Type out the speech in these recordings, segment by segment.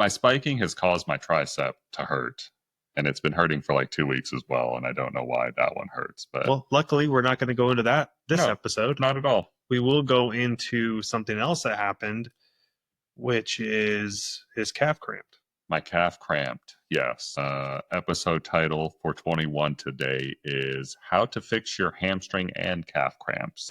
My spiking has caused my tricep to hurt, and it's been hurting for like 2 weeks as well, and I don't know why that one hurts. But Well, luckily, we're not going to go into that this No. episode. Not at all. We will go into something else that happened, which is his calf cramped. My calf cramped. Yes. Episode title for 21 today is How to Fix Your Hamstring and Calf Cramps.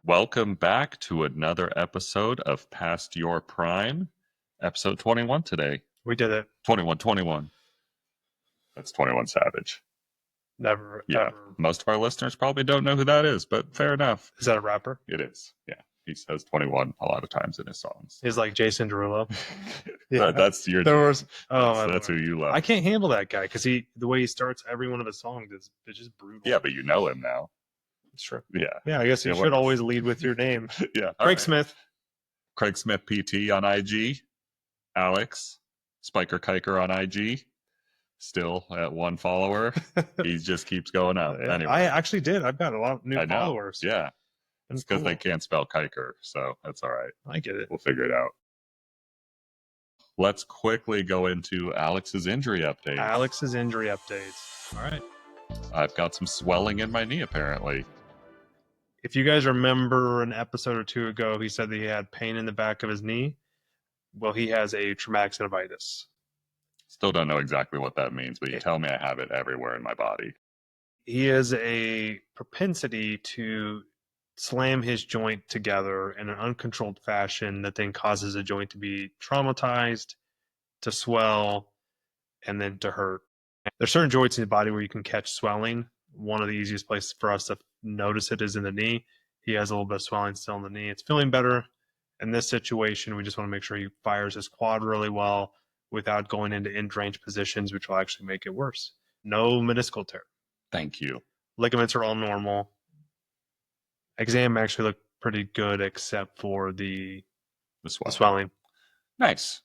Welcome back to another episode of Past Your Prime. Episode 21 today. We did it. 21. That's 21 Savage. Never. Yeah. Ever. Most of our listeners probably don't know who that is, but fair enough. Is that a rapper? It is. Yeah. He says 21 a lot of times in his songs. He's like Jason Derulo. That's your. That's who you love. I can't handle that guy because the way he starts every one of his songs is just brutal. Yeah, but you know him now. It's true. Yeah. Yeah, I guess you should always lead with your name. Yeah. Craig Smith. Craig Smith PT on IG. Alex Spiker Kiker on IG. Still at 1 follower. He just keeps going up. Anyway, I actually did. I've got a lot of new followers. Yeah. It's because they can't spell Kiker, so that's all right. I get it. We'll figure it out. Let's quickly go into Alex's injury update. All right. I've got some swelling in my knee, apparently. If you guys remember an episode or two ago, he said that he had pain in the back of his knee. Well, he has a traumatic synovitis. Still don't know exactly what that means, but you tell me I have it everywhere in my body. He has a propensity to slam his joint together in an uncontrolled fashion that then causes a joint to be traumatized, to swell, and then to hurt. There's certain joints in the body where you can catch swelling. One of the easiest places for us to notice it is in the knee. He has a little bit of swelling still in the knee. It's feeling better. In this situation, we just want to make sure he fires his quad really well without going into in-range positions, which will actually make it worse. No meniscal tear. Thank you. Ligaments are all normal. Exam actually looked pretty good except for the swelling. Nice.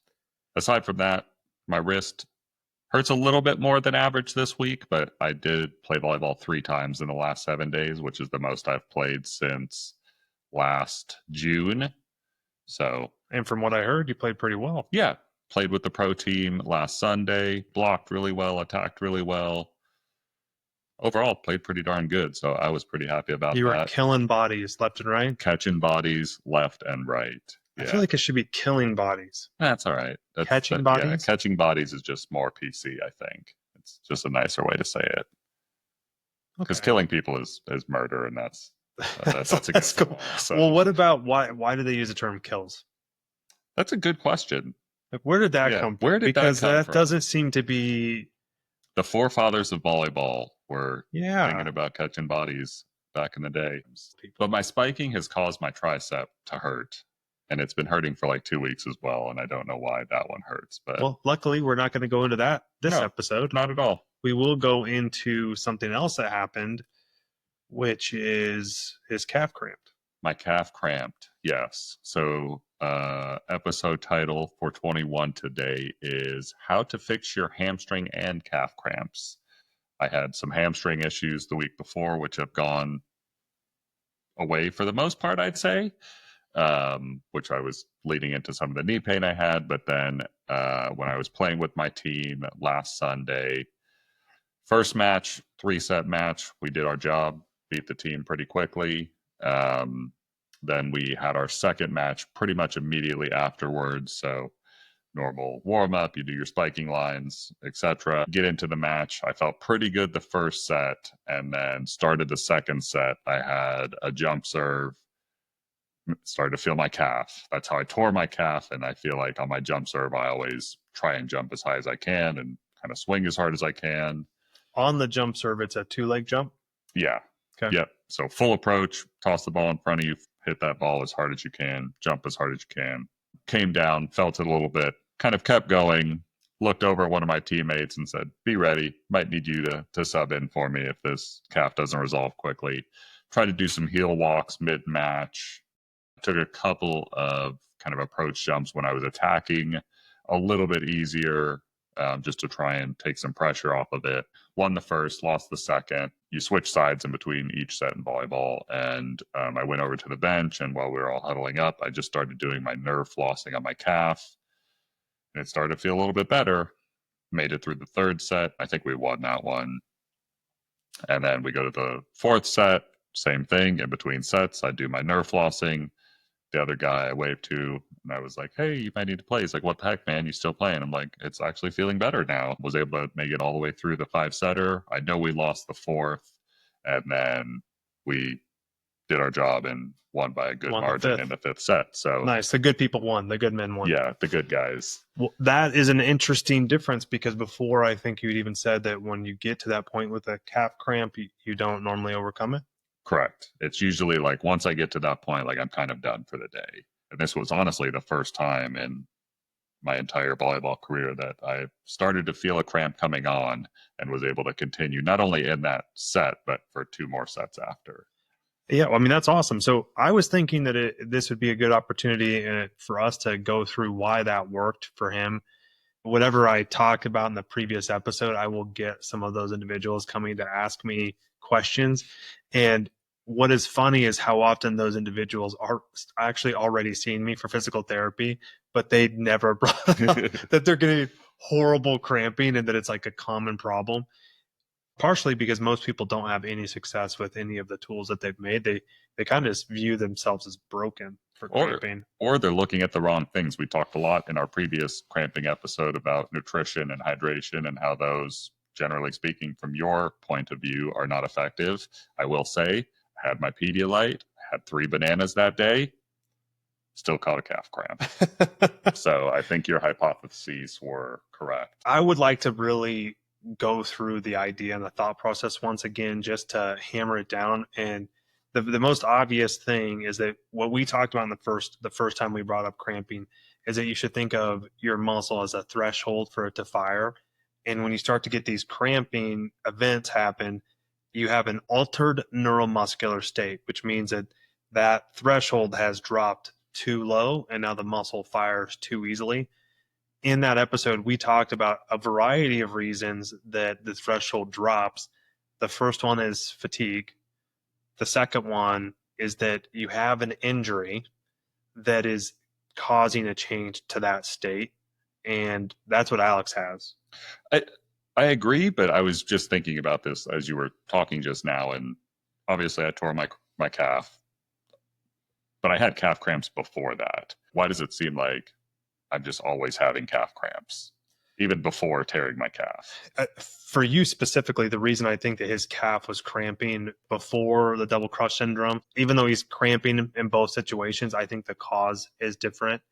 Aside from that, my wrist hurts a little bit more than average this week, but I did play volleyball 3 times in the last 7 days, which is the most I've played since last June. And from what I heard, you played pretty well. Yeah. Played with the pro team last Sunday, blocked really well, attacked really well. Overall, played pretty darn good, so I was pretty happy about that. You were killing bodies left and right? Catching bodies left and right. Yeah. I feel like it should be killing bodies. That's all right. Catching bodies? Yeah, catching bodies is just more PC, I think. It's just a nicer way to say it. Because killing people is murder, and that's against the law, so. Well, what about why do they use the term kills? That's a good question. Where did that come from? Because that doesn't seem to be... The forefathers of volleyball were thinking about catching bodies back in the day. But my spiking has caused my tricep to hurt, and it's been hurting for like 2 weeks as well, and I don't know why that one hurts. But well, luckily, we're not going to go into that this episode. Not at all. We will go into something else that happened, which is his calf cramped. My calf cramped, yes. So episode title for 21 today is How to Fix Your Hamstring and Calf Cramps. I had some hamstring issues the week before, which have gone away for the most part, I'd say, which I was leading into some of the knee pain I had. But then when I was playing with my team last Sunday, first match, 3-set match, we did our job, beat the team pretty quickly. Then we had our second match pretty much immediately afterwards. So normal warm-up, you do your spiking lines, etc. Get into the match. I felt pretty good the first set, and then started the second set. I had a jump serve, started to feel my calf. That's how I tore my calf, and I feel like on my jump serve, I always try and jump as high as I can and kind of swing as hard as I can. On the jump serve, it's a 2-leg jump? Yeah. Okay. Yep. So full approach, toss the ball in front of you, hit that ball as hard as you can, jump as hard as you can. Came down, felt it a little bit, kind of kept going, looked over at one of my teammates and said, be ready, might need you to sub in for me if this calf doesn't resolve quickly. Tried to do some heel walks mid-match. Took a couple of kind of approach jumps when I was attacking, a little bit easier. just to try and take some pressure off of it. Won the first, lost the second. You switch sides in between each set in volleyball. And I went over to the bench, and while we were all huddling up, I just started doing my nerve flossing on my calf. And it started to feel a little bit better. Made it through the third set. I think we won that one. And then we go to the fourth set. Same thing. In between sets, I do my nerve flossing. The other guy I waved to, and I was like, hey, you might need to play. He's like, what the heck, man? You still playing? I'm like, it's actually feeling better now. Was able to make it all the way through the 5-setter. I know we lost the fourth, and then we did our job and won by a good margin in the fifth set. So nice. The good people won. The good men won. Yeah, the good guys. Well, that is an interesting difference, because before, I think you'd even said that when you get to that point with a calf cramp, you don't normally overcome it. Correct. It's usually like once I get to that point, like I'm kind of done for the day. And this was honestly the first time in my entire volleyball career that I started to feel a cramp coming on and was able to continue not only in that set, but for 2 more sets after. Yeah, well, I mean, that's awesome. So I was thinking that this would be a good opportunity for us to go through why that worked for him. Whatever I talked about in the previous episode, I will get some of those individuals coming to ask me questions. And what is funny is how often those individuals are actually already seeing me for physical therapy, but they never brought up that they're getting horrible cramping and that it's like a common problem. Partially because most people don't have any success with any of the tools that they've made. They kind of just view themselves as broken for cramping. Or they're looking at the wrong things. We talked a lot in our previous cramping episode about nutrition and hydration and how those, generally speaking, from your point of view, are not effective. I will say, I had my Pedialyte, had 3 bananas that day, still caught a calf cramp. So I think your hypotheses were correct. I would like to really go through the idea and the thought process once again, just to hammer it down. And the most obvious thing is that what we talked about in the first time we brought up cramping is that you should think of your muscle as a threshold for it to fire. And when you start to get these cramping events happen, you have an altered neuromuscular state, which means that threshold has dropped too low and now the muscle fires too easily. In that episode, we talked about a variety of reasons that the threshold drops. The first one is fatigue. The second one is that you have an injury that is causing a change to that state. And that's what Alex has. I agree, but I was just thinking about this as you were talking just now. And obviously I tore my calf, but I had calf cramps before that. Why does it seem like I'm just always having calf cramps, even before tearing my calf? For you specifically, the reason I think that his calf was cramping before the double crush syndrome, even though he's cramping in both situations, I think the cause is different.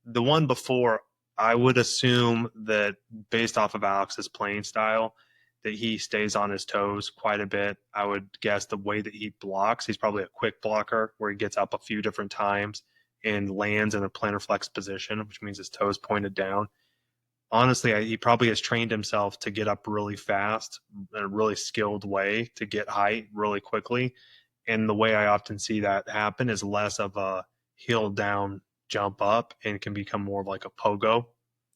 The one before, I would assume that based off of Alex's playing style, that he stays on his toes quite a bit. I would guess the way that he blocks, he's probably a quick blocker where he gets up a few different times and lands in a plantar flex position, which means his toes pointed down. Honestly, he probably has trained himself to get up really fast in a really skilled way to get height really quickly. And the way I often see that happen is less of a heel down jump up and can become more of like a pogo,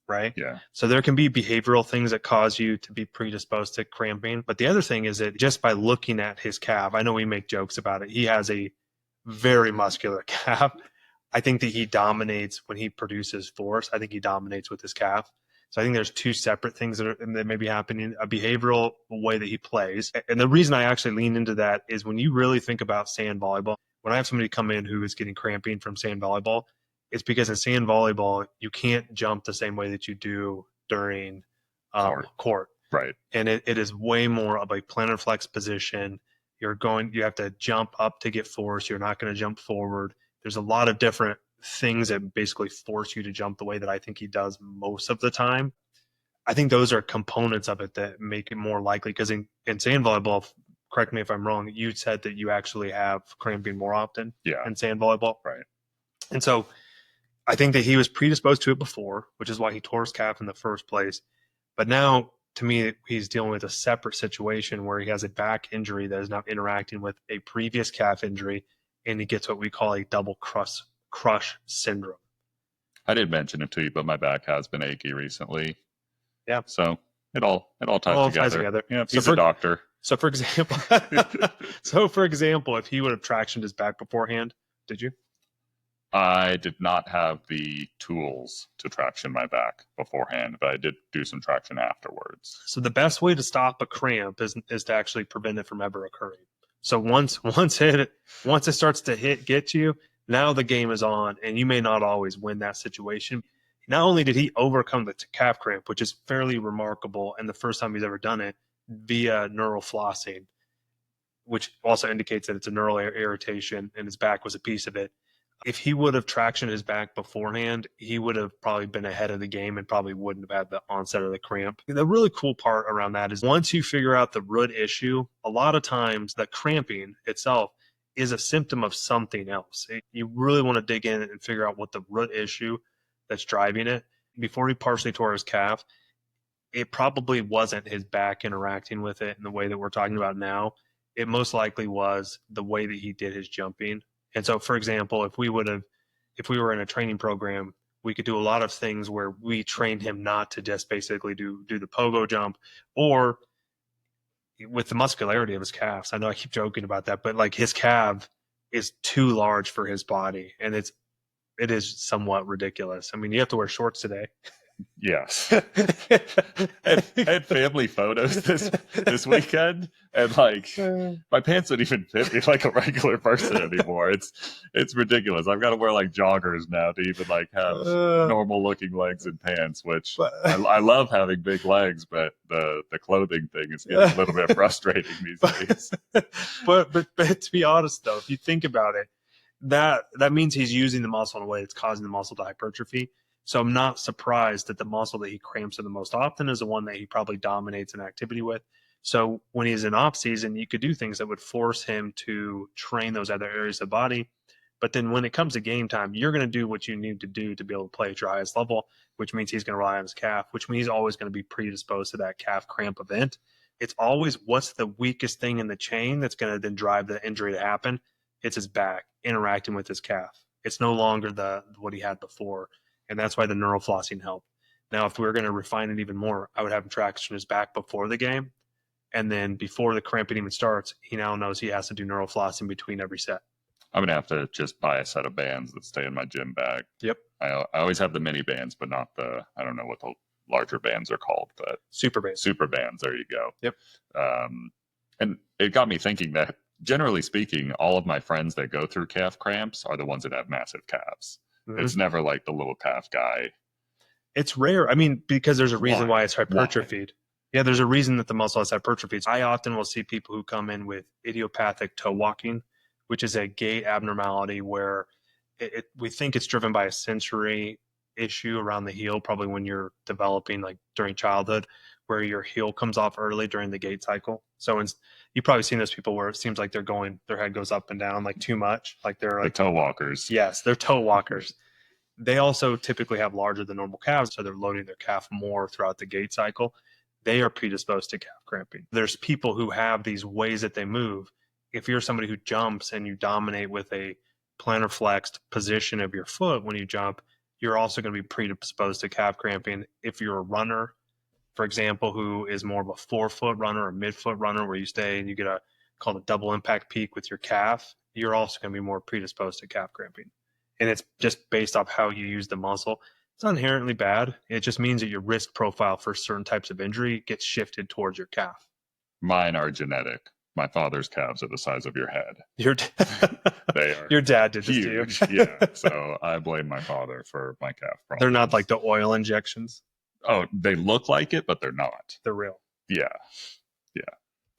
right? Yeah. So there can be behavioral things that cause you to be predisposed to cramping. But the other thing is that just by looking at his calf, I know we make jokes about it, he has a very muscular calf. I think that he dominates when he produces force. I think he dominates with his calf. So I think there's 2 separate things that may be happening, a behavioral way that he plays. And the reason I actually lean into that is when you really think about sand volleyball, when I have somebody come in who is getting cramping from sand volleyball, it's because in sand volleyball, you can't jump the same way that you do during court. Right. And it is way more of a plantar flex position. You have to jump up to get force. You're not going to jump forward. There's a lot of different things that basically force you to jump the way that I think he does most of the time. I think those are components of it that make it more likely, because in sand volleyball, correct me if I'm wrong, you said that you actually have cramping more often in sand volleyball. Right. And so I think that he was predisposed to it before, which is why he tore his calf in the first place. But now, to me, he's dealing with a separate situation where he has a back injury that is now interacting with a previous calf injury, and he gets what we call a double crush syndrome. I did mention it to you, but my back has been achy recently. Yeah. So it all ties together. Yeah, he's a doctor. So for example, if he would have tractioned his back beforehand, did you? I did not have the tools to traction my back beforehand, but I did do some traction afterwards. So the best way to stop a cramp is to actually prevent it from ever occurring. So once it starts to get you, now the game is on, and you may not always win that situation. Not only did he overcome the calf cramp, which is fairly remarkable, and the first time he's ever done it via neural flossing, which also indicates that it's a neural irritation, and his back was a piece of it. If he would have tractioned his back beforehand, he would have probably been ahead of the game and probably wouldn't have had the onset of the cramp. The really cool part around that is once you figure out the root issue, a lot of times the cramping itself is a symptom of something else. You really want to dig in and figure out what the root issue that's driving it. Before he partially tore his calf, it probably wasn't his back interacting with it in the way that we're talking about now. It most likely was the way that he did his jumping. And so, for example, if we were in a training program, we could do a lot of things where we trained him not to just basically do the pogo jump, or with the muscularity of his calves. I know I keep joking about that, but like his calf is too large for his body, and it is somewhat ridiculous. I mean, you have to wear shorts today. Yes. I had family photos this weekend, and like my pants don't even fit me like a regular person anymore. It's ridiculous. I've got to wear like joggers now to even like have normal looking legs and pants, which I love having big legs, but the clothing thing is getting a little bit frustrating these days. But to be honest though, if you think about it, that means he's using the muscle in a way that's causing the muscle to hypertrophy. So I'm not surprised that the muscle that he cramps in the most often is the one that he probably dominates in activity with. So when he's in off season, you could do things that would force him to train those other areas of the body. But then when it comes to game time, you're going to do what you need to do to be able to play at your highest level, which means he's going to rely on his calf, which means he's always going to be predisposed to that calf cramp event. It's always what's the weakest thing in the chain that's going to then drive the injury to happen. It's his back interacting with his calf. It's no longer what he had before. And that's why the neural flossing helped. Now, if we were going to refine it even more, I would have him traction his back before the game. And then before the cramping even starts, he now knows he has to do neural flossing between every set. I'm going to have to just buy a set of bands that stay in my gym bag. Yep. I always have the mini bands, but not I don't know what the larger bands are called, but super bands. There you go. Yep. And it got me thinking that generally speaking, all of my friends that go through calf cramps are the ones that have massive calves. Mm-hmm. It's never like the little calf guy. It's rare. I mean, because there's a reason why it's hypertrophied. Yeah, there's a reason that the muscle has hypertrophy. I often will see people who come in with idiopathic toe walking, which is a gait abnormality where we think it's driven by a sensory issue around the heel, probably when you're developing like during childhood, where your heel comes off early during the gait cycle. So you've probably seen those people where it seems like their head goes up and down like too much. Like they're like the toe walkers. Yes, they're toe walkers. They also typically have larger than normal calves, so they're loading their calf more throughout the gait cycle. They are predisposed to calf cramping. There's people who have these ways that they move. If you're somebody who jumps and you dominate with a plantar flexed position of your foot when you jump, you're also going to be predisposed to calf cramping. If you're a runner, for example, who is more of a forefoot runner or midfoot runner, where you stay and you get called a double impact peak with your calf, you're also going to be more predisposed to calf cramping. And it's just based off how you use the muscle. It's not inherently bad. It just means that your risk profile for certain types of injury gets shifted towards your calf. Mine are genetic. My father's calves are the size of your head. They are. Your dad did huge. This to you. Yeah. So I blame my father for my calf problems. They're not like the oil injections. Oh, they look like it, but they're not. They're real. Yeah.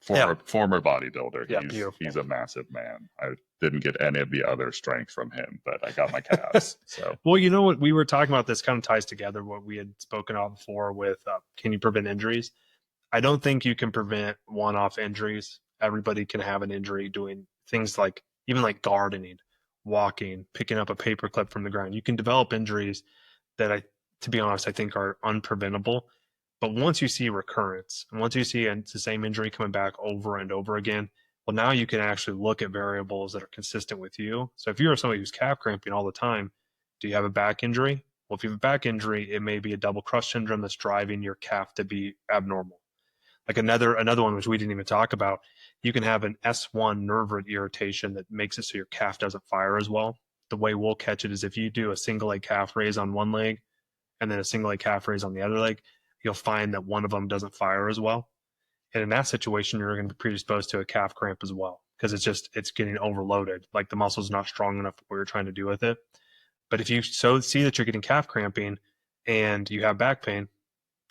Former bodybuilder. Yeah, he's a massive man. I didn't get any of the other strength from him, but I got my calves. So well, you know what we were talking about, this kind of ties together what we had spoken of before with can you prevent injuries? I don't think you can prevent one-off injuries. Everybody can have an injury doing things like even like gardening, walking, picking up a paper clip from the ground. You can develop injuries that to be honest, I think are unpreventable. But once you see recurrence, and once you see the same injury coming back over and over again, well, now you can actually look at variables that are consistent with you. So if you're somebody who's calf cramping all the time, do you have a back injury? Well, if you have a back injury, it may be a double crush syndrome that's driving your calf to be abnormal. Like another one, which we didn't even talk about, you can have an S1 nerve root irritation that makes it so your calf doesn't fire as well. The way we'll catch it is if you do a single leg calf raise on one leg and then a single leg calf raise on the other leg, you'll find that one of them doesn't fire as well. And in that situation, you're going to be predisposed to a calf cramp as well because it's getting overloaded. Like the muscle's not strong enough for what you're trying to do with it. But if you see that you're getting calf cramping and you have back pain,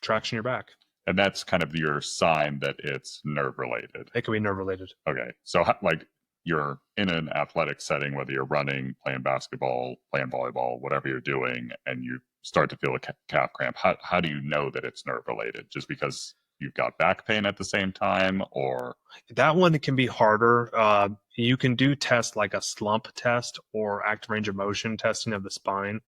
traction your back. And that's kind of your sign that it's nerve related. It can be nerve related. Okay. So like you're in an athletic setting, whether you're running, playing basketball, playing volleyball, whatever you're doing, and you start to feel a calf cramp. How do you know that it's nerve related? Just because you've got back pain at the same time, or? That one can be harder. You can do tests like a slump test or active range of motion testing of the spine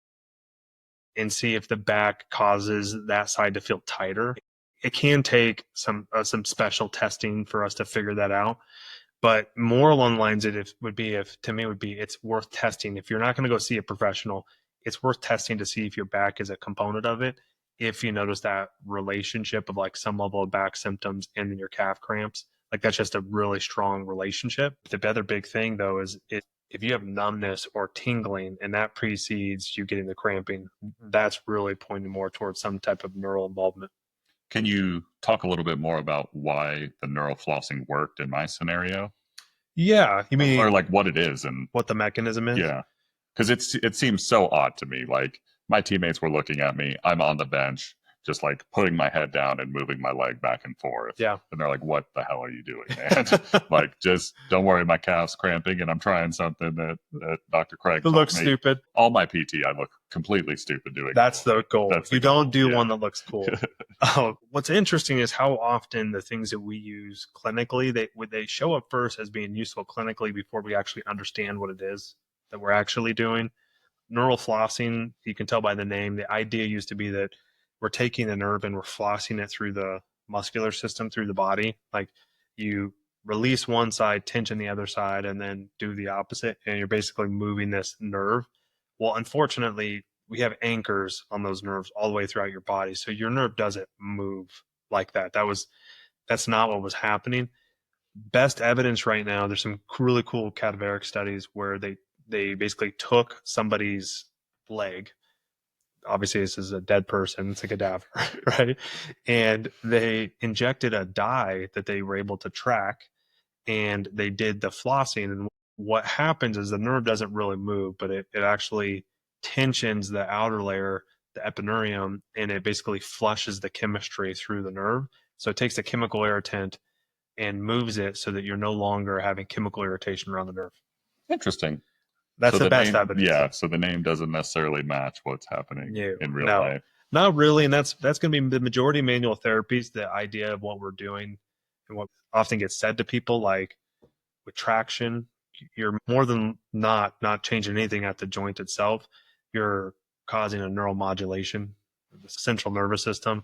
and see if the back causes that side to feel tighter. It can take some special testing for us to figure that out. But more along the lines it's worth testing. If you're not going to go see a professional, it's worth testing to see if your back is a component of it. If you notice that relationship of like some level of back symptoms and then your calf cramps, like that's just a really strong relationship. The other big thing though is if you have numbness or tingling and that precedes you getting the cramping, that's really pointing more towards some type of neural involvement. Can you talk a little bit more about why the neural flossing worked in my scenario? Yeah, you mean or like what it is and what the mechanism is? Yeah, because it seems so odd to me. Like my teammates were looking at me. I'm on the bench, just like putting my head down and moving my leg back and forth. Yeah, and they're like, "What the hell are you doing, man?" Like, just don't worry, my calf's cramping, and I'm trying something that Dr. Craig it looks me. Stupid. All my PT, I look completely stupid doing. That's the goal. You don't do one that looks cool. What's interesting is how often the things that we use clinically, they show up first as being useful clinically before we actually understand what it is that we're actually doing. Neural flossing, you can tell by the name, the idea used to be that we're taking a nerve and we're flossing it through the muscular system, through the body. Like you release one side, tension the other side, and then do the opposite. And you're basically moving this nerve. Well, unfortunately, we have anchors on those nerves all the way throughout your body. So your nerve doesn't move like that. That's not what was happening. Best evidence right now, there's some really cool cadaveric studies where they basically took somebody's leg. Obviously, this is a dead person. It's a cadaver, right? And they injected a dye that they were able to track, and they did the flossing. And what happens is the nerve doesn't really move, but it actually tensions the outer layer, the epineurium, and it basically flushes the chemistry through the nerve. So it takes the chemical irritant and moves it so that you're no longer having chemical irritation around the nerve. Interesting. That's so the best evidence. Yeah, so the name doesn't necessarily match what's happening in real life. Not really, and that's going to be the majority of manual therapies. The idea of what we're doing and what often gets said to people, like with traction, you're more than not changing anything at the joint itself. You're causing a neural modulation of the central nervous system.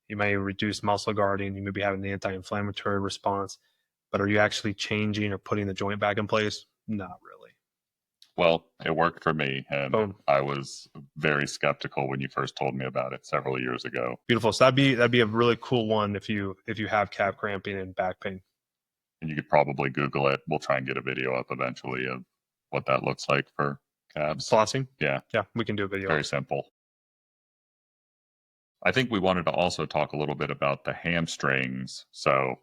You may reduce muscle guarding. You may be having the anti-inflammatory response, but are you actually changing or putting the joint back in place? Not really. Well, it worked for me, and Boom. I was very skeptical when you first told me about it several years ago. Beautiful. So that'd be a really cool one if you have calf cramping and back pain. And you could probably Google it. We'll try and get a video up eventually of what that looks like for calves. Flossing? Yeah. Yeah, we can do a video. Very simple. I think we wanted to also talk a little bit about the hamstrings. So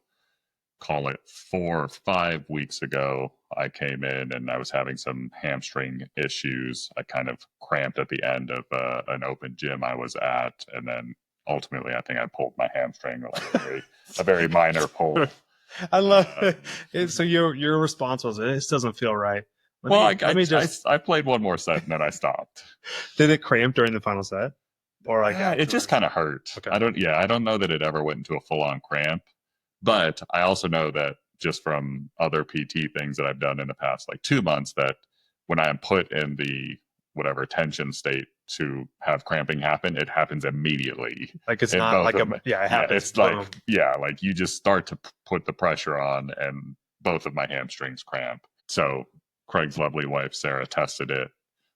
call it 4 or 5 weeks ago, I came in and I was having some hamstring issues. I kind of cramped at the end of an open gym I was at. And then ultimately, I think I pulled my hamstring, like a very minor pull. I love it. So your response was, this doesn't feel right. I played one more set and then I stopped. Did it cramp during the final set? Or like it just kind of hurt. Okay. I don't know that it ever went into a full-on cramp. But I also know that just from other PT things that I've done in the past, like 2 months, that when I am put in the whatever tension state to have cramping happen, it happens immediately. Like it's not like it happens. It's like you just start to put the pressure on, and both of my hamstrings cramp. So Craig's lovely wife Sarah tested it.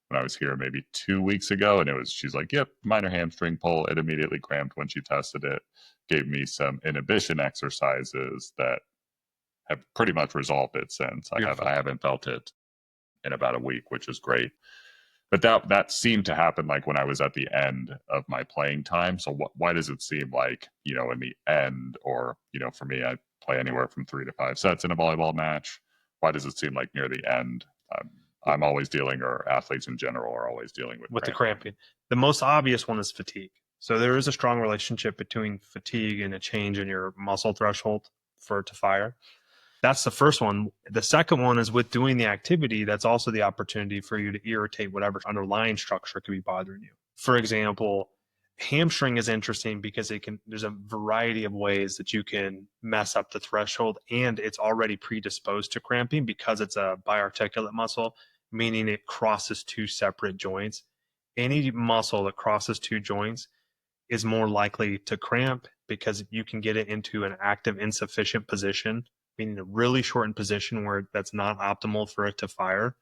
when I was here maybe 2 weeks ago, and she's like, "Yep, minor hamstring pull." It immediately cramped when she tested it. Gave me some inhibition exercises that have pretty much resolved it since. Beautiful. I haven't felt it in about a week, which is great. But that seemed to happen like when I was at the end of my playing time. So why does it seem like, in the end, or, for me, I play anywhere from 3 to 5 sets in a volleyball match. Why does it seem like near the end, I'm always dealing, or athletes in general are always dealing with the cramping? The most obvious one is fatigue. So there is a strong relationship between fatigue and a change in your muscle threshold for it to fire. That's the first one. The second one is with doing the activity, that's also the opportunity for you to irritate whatever underlying structure could be bothering you. For example, hamstring is interesting because there's a variety of ways that you can mess up the threshold, and it's already predisposed to cramping because it's a biarticulate muscle, meaning it crosses two separate joints. Any muscle that crosses two joints is more likely to cramp because you can get it into an active insufficient position, meaning a really shortened position where that's not optimal for it to fire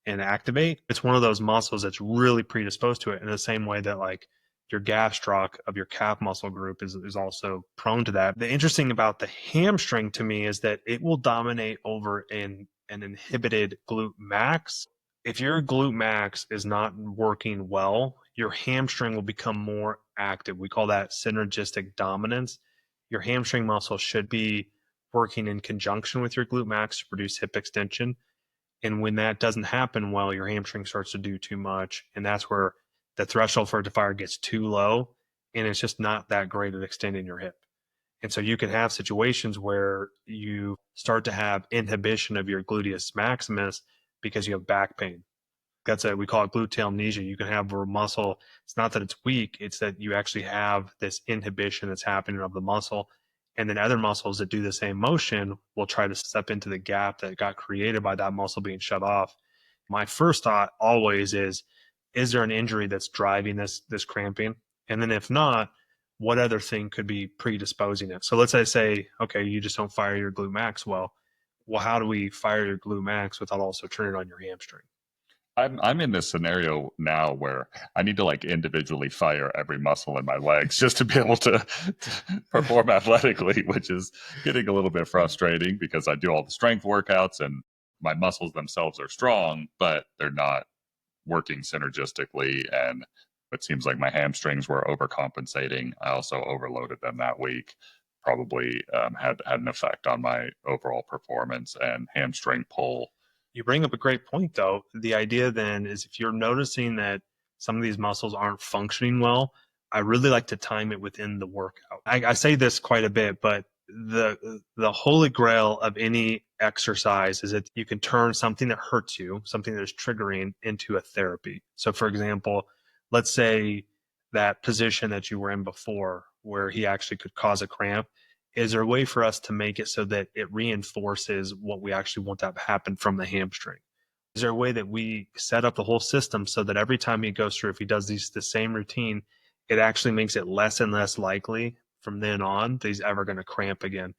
and activate. It's one of those muscles that's really predisposed to it, in the same way that like your gastroc of your calf muscle group is also prone to that. The interesting about the hamstring to me is that it will dominate over an inhibited glute max. If your glute max is not working well, your hamstring will become more active. We call that synergistic dominance. Your hamstring muscle should be working in conjunction with your glute max to produce hip extension. And when that doesn't happen well, your hamstring starts to do too much. And that's where the threshold for it to fire gets too low. And it's just not that great at extending your hip. And so you can have situations where you start to have inhibition of your gluteus maximus because you have back pain. We call it gluteal amnesia. You can have a muscle. It's not that it's weak. It's that you actually have this inhibition that's happening of the muscle. And then other muscles that do the same motion will try to step into the gap that got created by that muscle being shut off. My first thought always is there an injury that's driving this cramping? And then if not, what other thing could be predisposing it? So let's say, okay, you just don't fire your glute max well. Well, how do we fire your glute max without also turning on your hamstring? I'm in this scenario now where I need to like individually fire every muscle in my legs just to be able to perform athletically, which is getting a little bit frustrating because I do all the strength workouts and my muscles themselves are strong, but they're not working synergistically. And it seems like my hamstrings were overcompensating. I also overloaded them that week. Probably had an effect on my overall performance and hamstring pull. You bring up a great point, though. The idea then is if you're noticing that some of these muscles aren't functioning well, I really like to time it within the workout. I say this quite a bit, but the holy grail of any exercise is that you can turn something that hurts you, something that is triggering, into a therapy. So, for example, let's say that position that you were in before where he actually could cause a cramp. Is there a way for us to make it so that it reinforces what we actually want to have happen from the hamstring? Is there a way that we set up the whole system so that every time he goes through, if he does the same routine, it actually makes it less and less likely from then on that he's ever going to cramp again?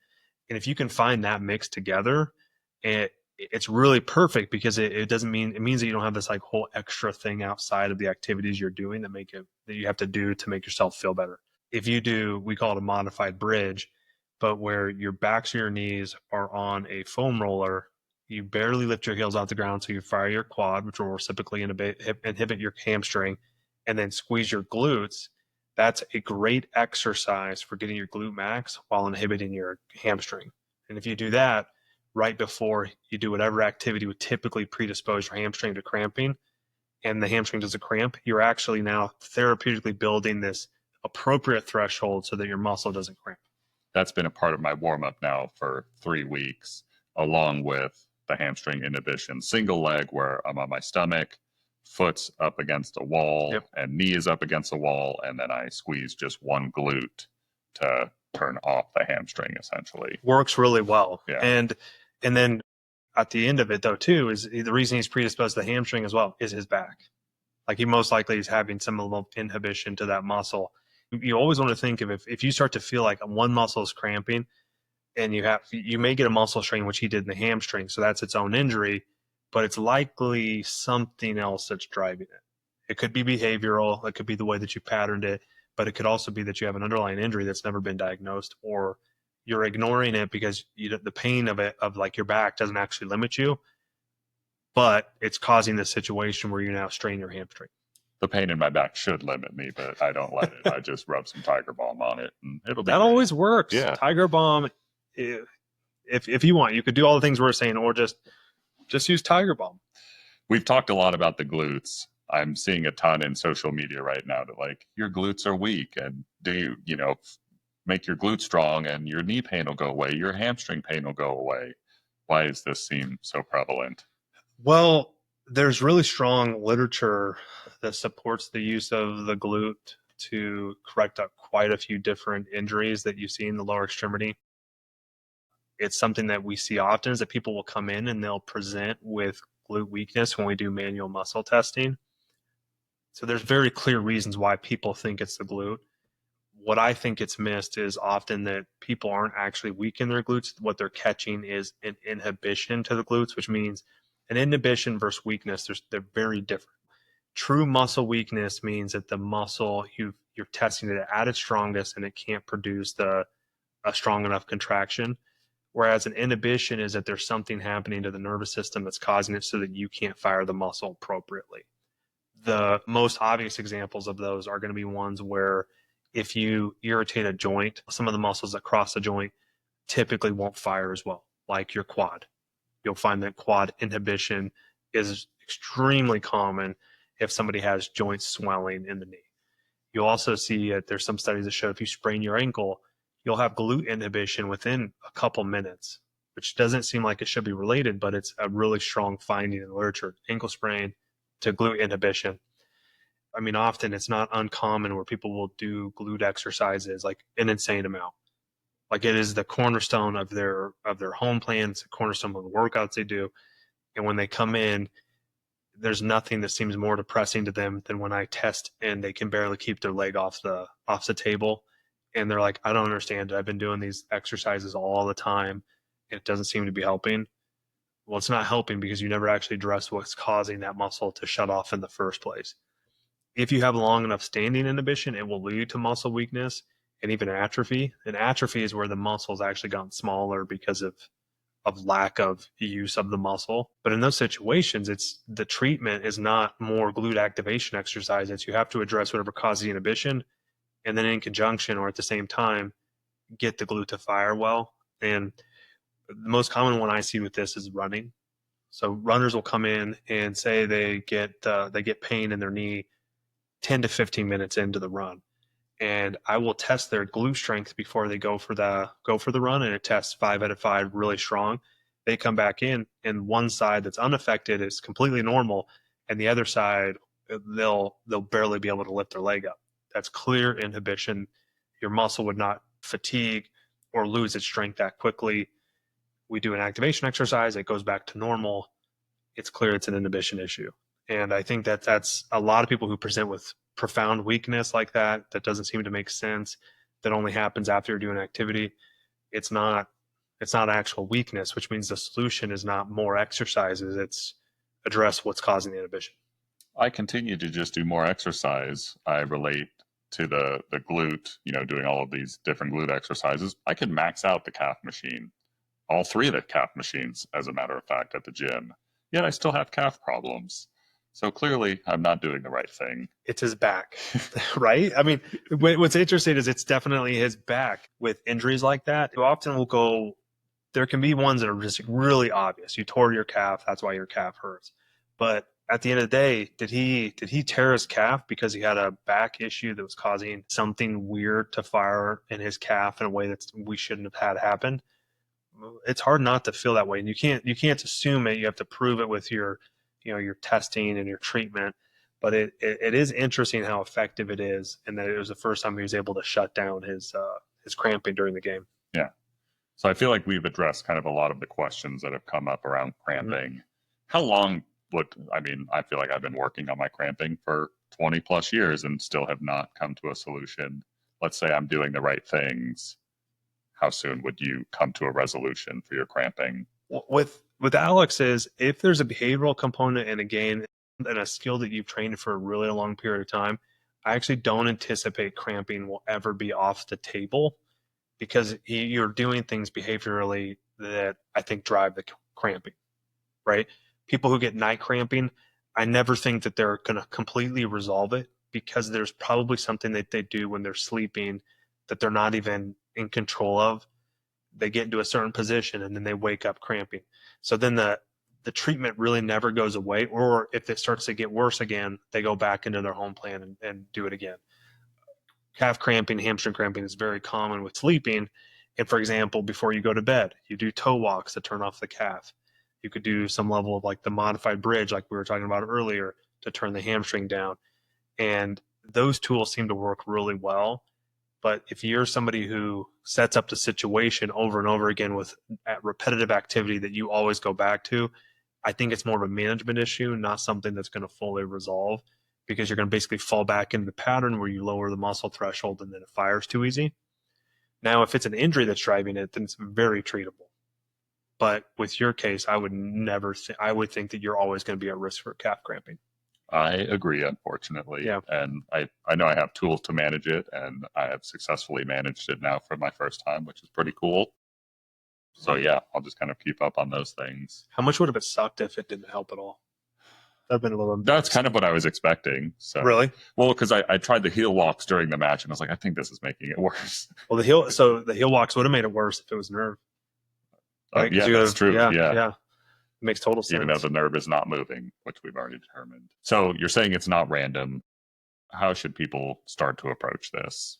And if you can find that mix together, it's really perfect because it means that you don't have this like whole extra thing outside of the activities you're doing that you have to do to make yourself feel better. If you do, we call it a modified bridge, but where your backs of your knees are on a foam roller, you barely lift your heels off the ground, so you fire your quad, which will reciprocally inhibit your hamstring, and then squeeze your glutes. That's a great exercise for getting your glute max while inhibiting your hamstring. And if you do that right before you do whatever activity would typically predispose your hamstring to cramping, and the hamstring does a cramp, you're actually now therapeutically building this appropriate threshold so that your muscle doesn't cramp. That's been a part of my warm-up now for 3 weeks, along with the hamstring inhibition single leg where I'm on my stomach, foot's up against a wall, Yep. and knee is up against a wall, and then I squeeze just one glute to turn off the hamstring, essentially. Works really well. Yeah. And then at the end of it, though, too, is the reason he's predisposed to the hamstring as well is his back. Like he most likely is having some level of inhibition to that muscle. You always want to think of if you start to feel like one muscle is cramping and you may get a muscle strain, which he did in the hamstring. So that's its own injury. but it's likely something else that's driving it. It could be behavioral, it could be the way that you patterned it, but it could also be that you have an underlying injury that's never been diagnosed, or you're ignoring it because the pain of it, of like your back, doesn't actually limit you, but it's causing this situation where you now strain your hamstring. The pain in my back should limit me, but I don't let it. I just rub some Tiger Balm on it, and it'll be That great. always works. Yeah. Tiger Balm, if you want, you could do all the things we're saying, or just use Tiger Balm. We've talked a lot about the glutes. I'm seeing a ton in social media right now that like your glutes are weak, and do you know, make your glutes strong and your knee pain will go away, your hamstring pain will go away. Why does this seem so prevalent? Well, there's really strong literature that supports the use of the glute to correct up quite a few different injuries that you see in the lower extremity. It's something that we see often, is that people will come in and they'll present with glute weakness when we do manual muscle testing. So there's very clear reasons why people think it's the glute. What I think gets missed is often that people aren't actually weak in their glutes. What they're catching is an inhibition to the glutes, which means an inhibition versus weakness. They're very different. True muscle weakness means that the muscle, you're testing it at its strongest and it can't produce a strong enough contraction. Whereas an inhibition is that there's something happening to the nervous system that's causing it so that you can't fire the muscle appropriately. The most obvious examples of those are going to be ones where if you irritate a joint, some of the muscles that cross the joint typically won't fire as well, like your quad. You'll find that quad inhibition is extremely common if somebody has joint swelling in the knee. You'll also see that there's some studies that show if you sprain your ankle, you'll have glute inhibition within a couple minutes, which doesn't seem like it should be related, but it's a really strong finding in the literature. Ankle sprain to glute inhibition. I mean, often it's not uncommon where people will do glute exercises like an insane amount. Like it is the cornerstone of their home plan. It's the cornerstone of the workouts they do. And when they come in, there's nothing that seems more depressing to them than when I test and they can barely keep their leg off the table. And they're like, I don't understand it. I've been doing these exercises all the time. And it doesn't seem to be helping. Well, it's not helping because you never actually address what's causing that muscle to shut off in the first place. If you have long enough standing inhibition, it will lead to muscle weakness and even atrophy. And atrophy is where the muscle's actually gotten smaller because of lack of use of the muscle. But in those situations, it's the treatment is not more glute activation exercise. It's you have to address whatever causes the inhibition, and then in conjunction or at the same time, get the glute to fire well. And the most common one I see with this is running. So runners will come in and say they get pain in their knee 10 to 15 minutes into the run. And I will test their glute strength before they go for the run, and it tests 5 out of 5 really strong. They come back in, and one side that's unaffected is completely normal, and the other side they'll barely be able to lift their leg up. That's clear inhibition. Your muscle would not fatigue or lose its strength that quickly. We do an activation exercise, it goes back to normal. It's clear it's an inhibition issue. And I think that's a lot of people who present with profound weakness like that doesn't seem to make sense, that only happens after you're doing activity. It's not actual weakness, which means the solution is not more exercises, it's address what's causing the inhibition. I continue to just do more exercise. I relate to the glute, doing all of these different glute exercises. I could max out the calf machine, all 3 of the calf machines, as a matter of fact, at the gym. Yet I still have calf problems. So clearly, I'm not doing the right thing. It's his back, right? I mean, what's interesting is it's definitely his back with injuries like that. You often will go, there can be ones that are just really obvious. You tore your calf, that's why your calf hurts. But at the end of the day, did he tear his calf because he had a back issue that was causing something weird to fire in his calf in a way that we shouldn't have had happen? It's hard not to feel that way. And you can't assume it. You have to prove it with your testing and your treatment. But it is interesting how effective it is, and that it was the first time he was able to shut down his cramping during the game. Yeah. So I feel like we've addressed kind of a lot of the questions that have come up around cramping. Mm-hmm. How long I feel like I've been working on my cramping for 20 plus years and still have not come to a solution. Let's say I'm doing the right things. How soon would you come to a resolution for your cramping? With Alex is if there's a behavioral component and a gain and a skill that you've trained for a really long period of time, I actually don't anticipate cramping will ever be off the table because you're doing things behaviorally that I think drive the cramping, right? People who get night cramping, I never think that they're going to completely resolve it because there's probably something that they do when they're sleeping that they're not even in control of. They get into a certain position and then they wake up cramping. So then the treatment really never goes away, or if it starts to get worse again, they go back into their home plan and do it again. Calf cramping, hamstring cramping is very common with sleeping. And for example, before you go to bed, you do toe walks to turn off the calf. You could do some level of like the modified bridge, like we were talking about earlier, to turn the hamstring down. And those tools seem to work really well. But if you're somebody who sets up the situation over and over again with repetitive activity that you always go back to, I think it's more of a management issue, not something that's going to fully resolve, because you're going to basically fall back into the pattern where you lower the muscle threshold and then it fires too easy. Now, if it's an injury that's driving it, then it's very treatable. But with your case, I would never I would think that you're always going to be at risk for calf cramping. I agree, unfortunately. Yeah. And I know I have tools to manage it, and I have successfully managed it now for my first time, which is pretty cool. So yeah, I'll just kind of keep up on those things. How much would have it sucked if it didn't help at all? That'd been a little. That's kind of what I was expecting. So really, well, because I tried the heel walks during the match, and I was like, I think this is making it worse. Well, the heel walks would have made it worse if it was nerve. Right? Yeah, that's true. Yeah. It makes total sense. Even though the nerve is not moving, which we've already determined. So you're saying it's not random. How should people start to approach this?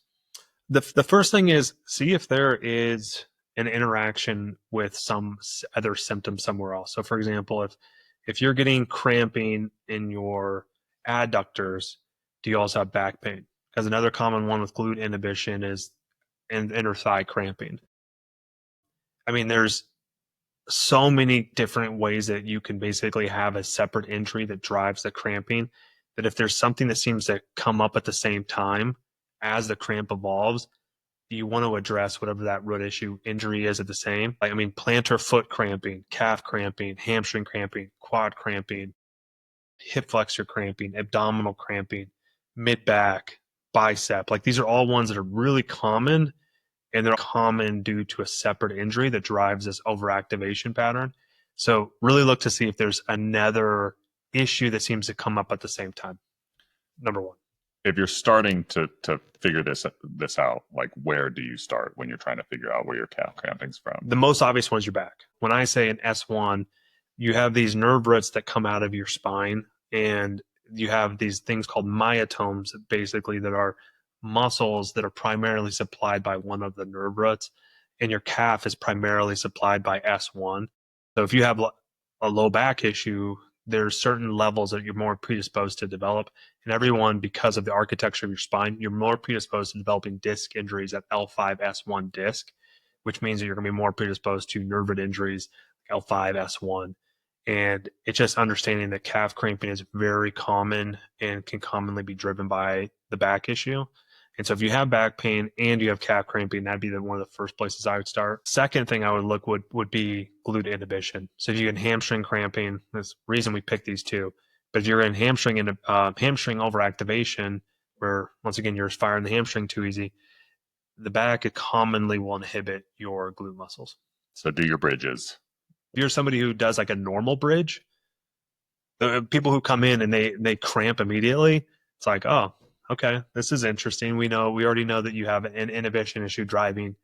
The first thing is see if there is an interaction with some other symptom somewhere else. So for example, if you're getting cramping in your adductors, do you also have back pain? Because another common one with glute inhibition is inner thigh cramping. I mean, there's so many different ways that you can basically have a separate injury that drives the cramping, that if there's something that seems to come up at the same time as the cramp evolves, you want to address whatever that root issue injury is at the same. Like, I mean, plantar foot cramping, calf cramping, hamstring cramping, quad cramping, hip flexor cramping, abdominal cramping, mid back, bicep. Like these are all ones that are really common, and they're common due to a separate injury that drives this overactivation pattern. So really look to see if there's another issue that seems to come up at the same time. Number one. If you're starting to figure this out, like where do you start when you're trying to figure out where your calf cramping's from? The most obvious one is your back. When I say an S1, you have these nerve roots that come out of your spine, and you have these things called myotomes, basically, that are muscles that are primarily supplied by one of the nerve roots, and your calf is primarily supplied by S1. So if you have a low back issue, there's certain levels that you're more predisposed to develop. And everyone, because of the architecture of your spine, you're more predisposed to developing disc injuries at L5, S1 disc, which means that you're going to be more predisposed to nerve root injuries, L5, S1. And it's just understanding that calf cramping is very common and can commonly be driven by the back issue. And so if you have back pain and you have calf cramping, that'd be one of the first places I would start. Second thing I would look would be glute inhibition. So if you get hamstring cramping, that's the reason we picked these two. But if you're in hamstring overactivation, where once again you're firing the hamstring too easy, the back it commonly will inhibit your glute muscles. So do your bridges. If you're somebody who does like a normal bridge, the people who come in and they cramp immediately, it's like, oh, okay, this is interesting. We already know that you have an inhibition issue driving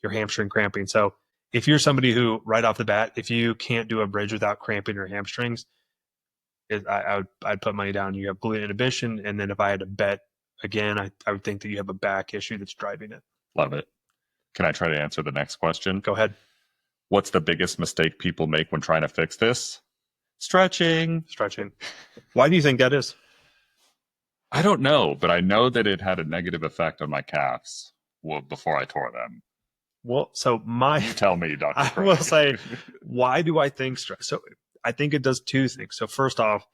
your hamstring cramping. So if you're somebody who right off the bat, if you can't do a bridge without cramping your hamstrings, I'd put money down. You have glute inhibition. And then if I had to bet again, I would think that you have a back issue that's driving it. Love it. Can I try to answer the next question? Go ahead. What's the biggest mistake people make when trying to fix this? Stretching. Why do you think that is? I don't know, but I know that it had a negative effect on my calves before I tore them. Well, so you tell me, Dr. I will say, why do I think stretch? So I think it does two things. So first off,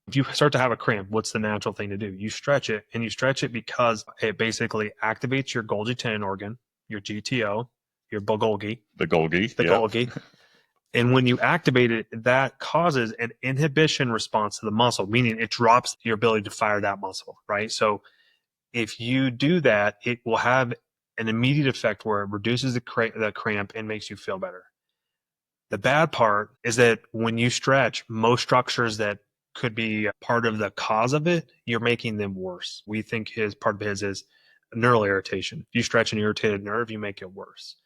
if you start to have a cramp, what's the natural thing to do? You stretch it, and you stretch it because it basically activates your Golgi tendon organ, your GTO, your Golgi. The Golgi. The Golgi. And when you activate it, that causes an inhibition response to the muscle, meaning it drops your ability to fire that muscle, right? So if you do that, it will have an immediate effect where it reduces the cramp and makes you feel better. The bad part is that when you stretch, most structures that could be part of the cause of it, you're making them worse. We think part of his is neural irritation. If you stretch an irritated nerve, you make it worse.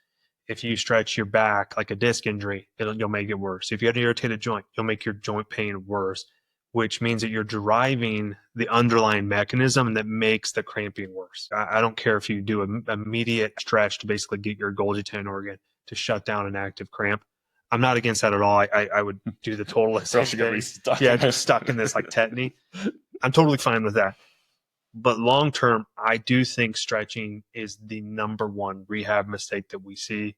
If you stretch your back like a disc injury, you'll make it worse. If you have an irritated joint, you'll make your joint pain worse, which means that you're driving the underlying mechanism that makes the cramping worse. I don't care if you do an immediate stretch to basically get your Golgi tendon organ to shut down an active cramp. I'm not against that at all. I would do the total same thing. Just stuck in this like tetany. I'm totally fine with that. But long term, I do think stretching is the number one rehab mistake that we see.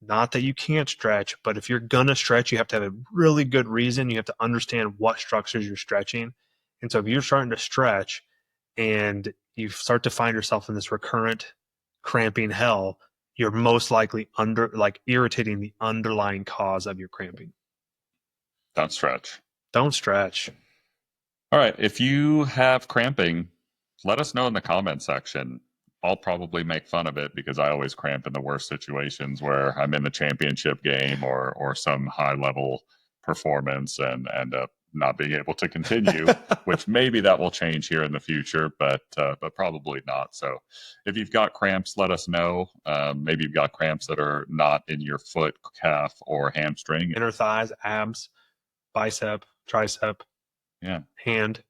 Not that you can't stretch, but if you're going to stretch, you have to have a really good reason. You have to understand what structures you're stretching. And so if you're starting to stretch and you start to find yourself in this recurrent cramping hell, you're most likely irritating the underlying cause of your cramping. Don't stretch. Don't stretch. All right. If you have cramping, let us know in the comment section. I'll probably make fun of it because I always cramp in the worst situations where I'm in the championship game or some high level performance and end up not being able to continue, which maybe that will change here in the future, but probably not. So if you've got cramps, let us know. Maybe you've got cramps that are not in your foot, calf, or hamstring. Inner thighs, abs, bicep, tricep, hand.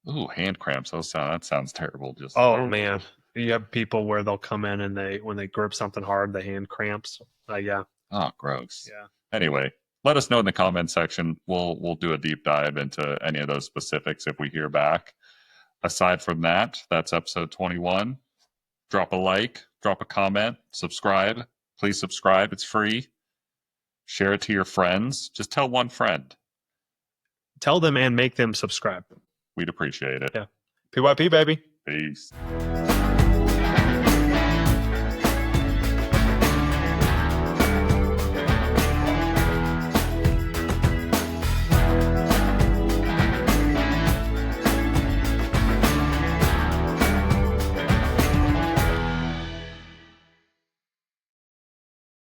Ooh, hand cramps. That sounds terrible. Man. You have people where they'll come in and when they grip something hard, the hand cramps. Yeah. Oh, gross. Yeah. Anyway, let us know in the comment section. We'll do a deep dive into any of those specifics if we hear back. Aside from that, that's episode 21. Drop a like, drop a comment, subscribe. Please subscribe. It's free. Share it to your friends. Just tell one friend. Tell them and make them subscribe. We'd appreciate it. Yeah. PYP, baby. Peace.